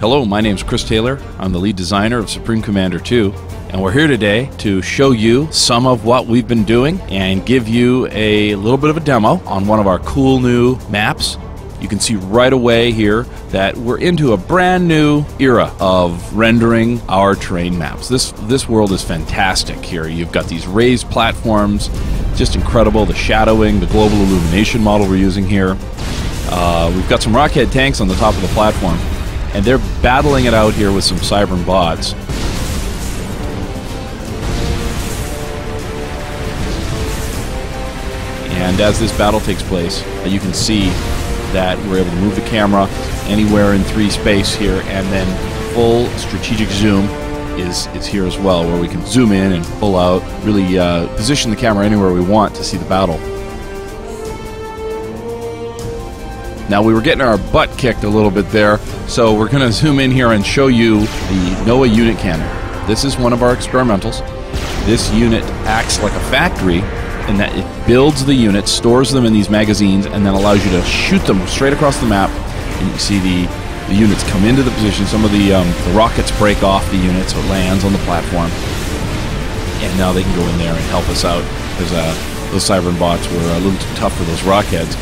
Hello, my name is Chris Taylor. I'm the lead designer of Supreme Commander 2, and we're here today to show you some of what we've been doing and give you a little bit of a demo on one of our cool new maps. You can see right away here that we're into a brand new era of rendering our terrain maps. This world is fantastic here. You've got these raised platforms, just incredible. The shadowing, the global illumination model we're using here. We've got some Rockhead tanks on the top of the platform, and they're battling it out here with some Cybern bots. And as this battle takes place, you can see that we're able to move the camera anywhere in 3 space here, and then full strategic zoom is here as well, where we can zoom in and pull out, really position the camera anywhere we want to see the battle. Now, we were getting our butt kicked a little bit there, so we're going to zoom in here and show you the NOAA unit cannon. This is one of our experimentals. This unit acts like a factory in that it builds the units, stores them in these magazines, and then allows you to shoot them straight across the map. And you can see the units come into the position. Some of the rockets break off the unit, so it lands on the platform. And now they can go in there and help us out, because those Cybern bots were a little too tough for those rockheads.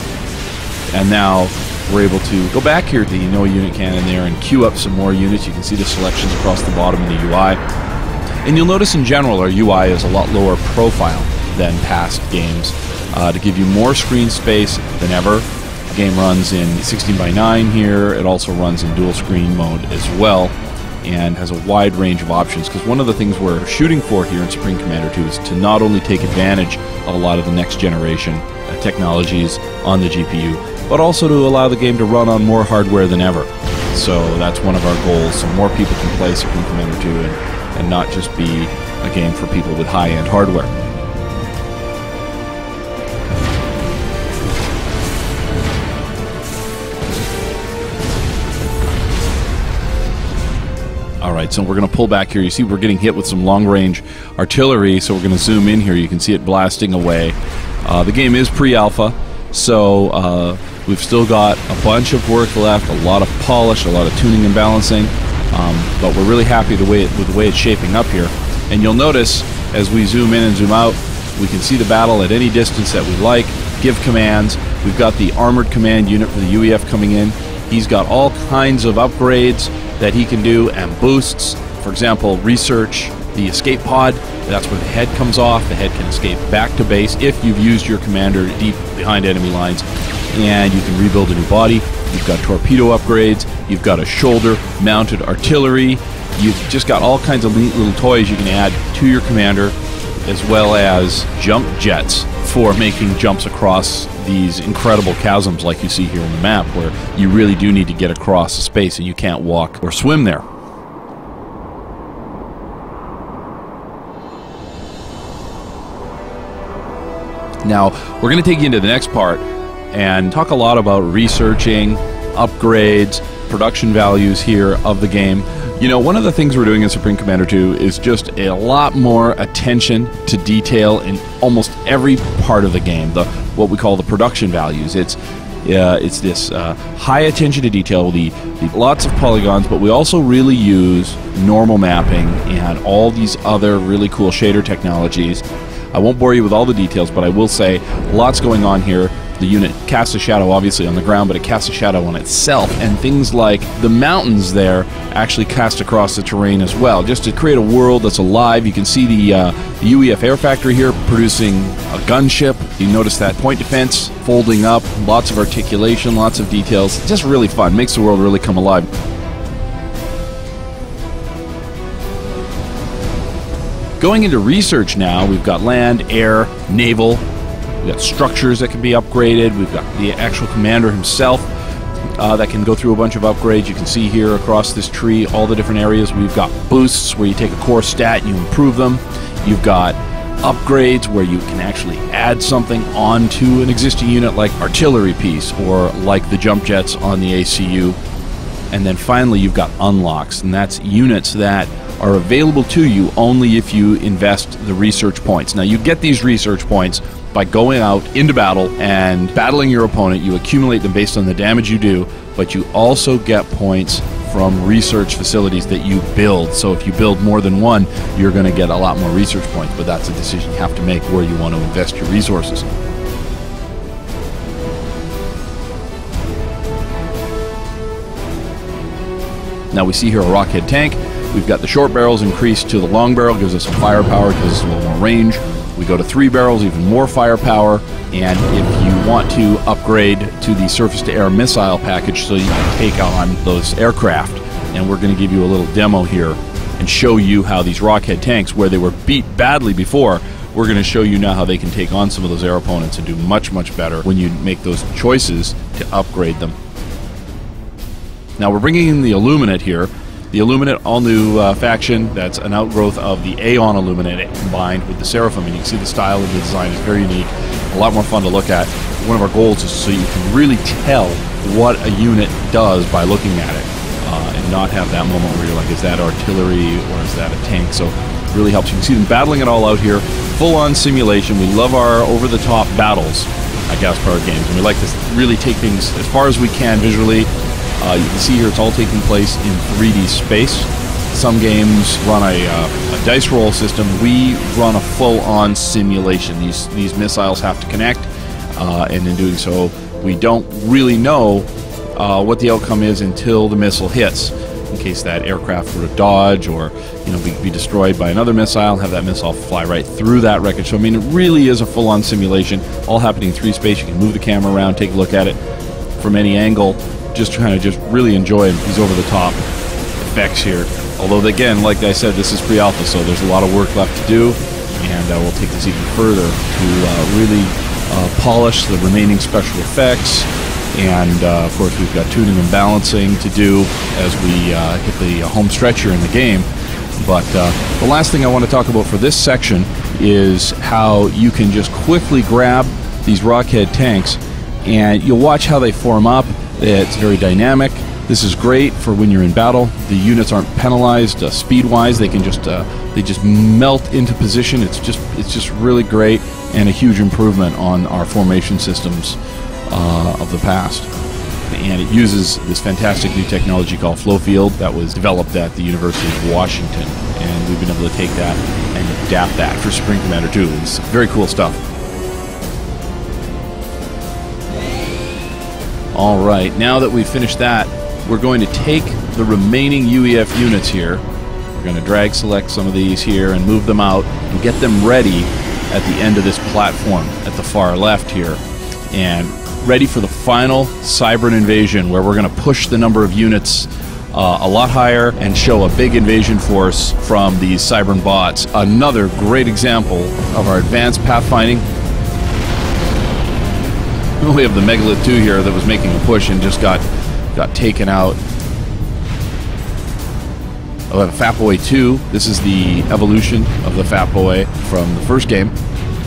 And now we're able to go back here to the NOAA unit cannon there and queue up some more units. You can see the selections across the bottom of the UI. And you'll notice in general our UI is a lot lower profile than past games to give you more screen space than ever. The game runs in 16:9 here. It also runs in dual screen mode as well, and has a wide range of options, because one of the things we're shooting for here in Supreme Commander 2 is to not only take advantage of a lot of the next generation technologies on the GPU, but also to allow the game to run on more hardware than ever. So that's one of our goals, so more people can play Supreme Commander 2 and not just be a game for people with high-end hardware. Alright, so we're going to pull back here. You see we're getting hit with some long-range artillery, so we're going to zoom in here. You can see it blasting away. The game is pre-alpha, so we've still got a bunch of work left, a lot of polish, a lot of tuning and balancing, but we're really happy with the way it's shaping up here. And you'll notice, as we zoom in and zoom out, we can see the battle at any distance that we like, give commands. We've got the Armored Command unit for the UEF coming in. He's got all kinds of upgrades that he can do and boosts. For example, research the escape pod. That's where the head comes off. The head can escape back to base if you've used your commander deep behind enemy lines, and you can rebuild a new body. You've got torpedo upgrades. You've got a shoulder-mounted artillery. You've just got all kinds of neat little toys you can add to your commander, as well as jump jets for making jumps across these incredible chasms like you see here on the map, where you really do need to get across the space and you can't walk or swim there. Now, we're going to take you into the next part and talk a lot about researching, upgrades, production values here of the game. You know, one of the things we're doing in Supreme Commander 2 is just a lot more attention to detail in almost every part of the game, what we call the production values. It's this high attention to detail, the lots of polygons, but we also really use normal mapping and all these other really cool shader technologies. I won't bore you with all the details, but I will say lots going on here. The unit casts a shadow obviously on the ground, but it casts a shadow on itself, and things like the mountains there actually cast across the terrain as well, just to create a world that's alive. You can see the UEF Air Factory here producing a gunship. You notice that point defense folding up, lots of articulation, lots of details. It's just really fun, makes the world really come alive. Going into research now, we've got land, air, naval. We've got structures that can be upgraded. We've got the actual commander himself that can go through a bunch of upgrades. You can see here across this tree all the different areas. We've got boosts where you take a core stat and you improve them. You've got upgrades where you can actually add something onto an existing unit, like artillery piece or like the jump jets on the ACU. And then finally you've got unlocks, and that's units that are available to you only if you invest the research points. Now, you get these research points by going out into battle and battling your opponent. You accumulate them based on the damage you do, but you also get points from research facilities that you build. So if you build more than one, you're going to get a lot more research points, but that's a decision you have to make where you want to invest your resources. Now we see here a Rockhead tank. We've got the short barrels increased to the long barrel, gives us some firepower, gives us a little more range. We go to 3 barrels, even more firepower. And if you want to upgrade to the surface-to-air missile package so you can take on those aircraft, and we're going to give you a little demo here and show you how these Rockhead tanks, where they were beat badly before, we're going to show you now how they can take on some of those air opponents and do much, much better when you make those choices to upgrade them. Now we're bringing in the Illuminate here. The Illuminate, all-new faction, that's an outgrowth of the Aeon Illuminate combined with the Seraphim. And you can see the style of the design is very unique, a lot more fun to look at. One of our goals is so you can really tell what a unit does by looking at it, and not have that moment where you're like, is that artillery or is that a tank? So it really helps. You can see them battling it all out here, full-on simulation. We love our over-the-top battles at Gas-Powered Games, and we like to really take things as far as we can visually. You can see here it's all taking place in 3D space. Some games run a dice roll system. We run a full-on simulation. These missiles have to connect, and in doing so, we don't really know what the outcome is until the missile hits. In case that aircraft were to dodge or be destroyed by another missile, have that missile fly right through that wreckage. So I mean, it really is a full-on simulation, all happening in 3D space. You can move the camera around, take a look at it from any angle. Just really enjoy these over-the-top effects here. Although, again, like I said, this is pre-alpha, so there's a lot of work left to do, and we'll take this even further to really polish the remaining special effects. And, of course, we've got tuning and balancing to do as we hit the home stretch here in the game. But the last thing I want to talk about for this section is how you can just quickly grab these Rockhead tanks, and you'll watch how they form up. It's very dynamic. This is great for when you're in battle. The units aren't penalized speed-wise. They can just melt into position. It's just really great, and a huge improvement on our formation systems of the past. And it uses this fantastic new technology called Flow Field that was developed at the University of Washington, and we've been able to take that and adapt that for Supreme Commander 2. It's very cool stuff. All right, now that we've finished that, we're going to take the remaining UEF units here. We're going to drag select some of these here and move them out and get them ready at the end of this platform at the far left here, and ready for the final Cybran invasion, where we're going to push the number of units a lot higher and show a big invasion force from these Cybran bots. Another great example of our advanced pathfinding. We have the Megalith 2 here that was making a push and just got taken out. I have a Fat Boy 2. This is the evolution of the Fat Boy from the first game.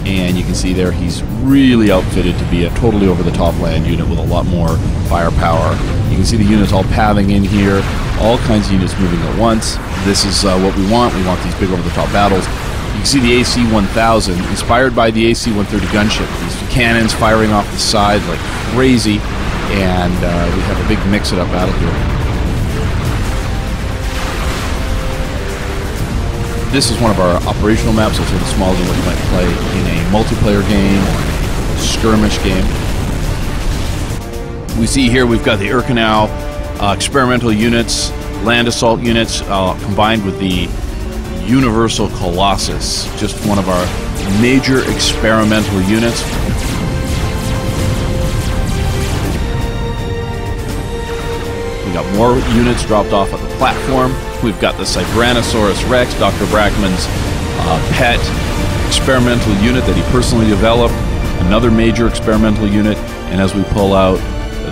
And you can see there he's really outfitted to be a totally over-the-top land unit with a lot more firepower. You can see the units all pathing in here, all kinds of units moving at once. This is what we want. We want these big over-the-top battles. You can see the AC-1000, inspired by the AC-130 gunship. These cannons firing off the side like crazy, and we have a big mix-it-up battle here. This is one of our operational maps, so it's a little smaller than what you might play in a multiplayer game or a skirmish game. We see here we've got the Urkanau experimental units, land assault units, combined with the Universal Colossus, just one of our major experimental units. We got more units dropped off at the platform. We've got the Cybranosaurus Rex, Dr. Brackman's pet experimental unit that he personally developed, another major experimental unit, and as we pull out,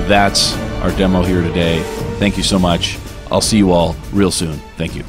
that's our demo here today. Thank you so much. I'll see you all real soon. Thank you.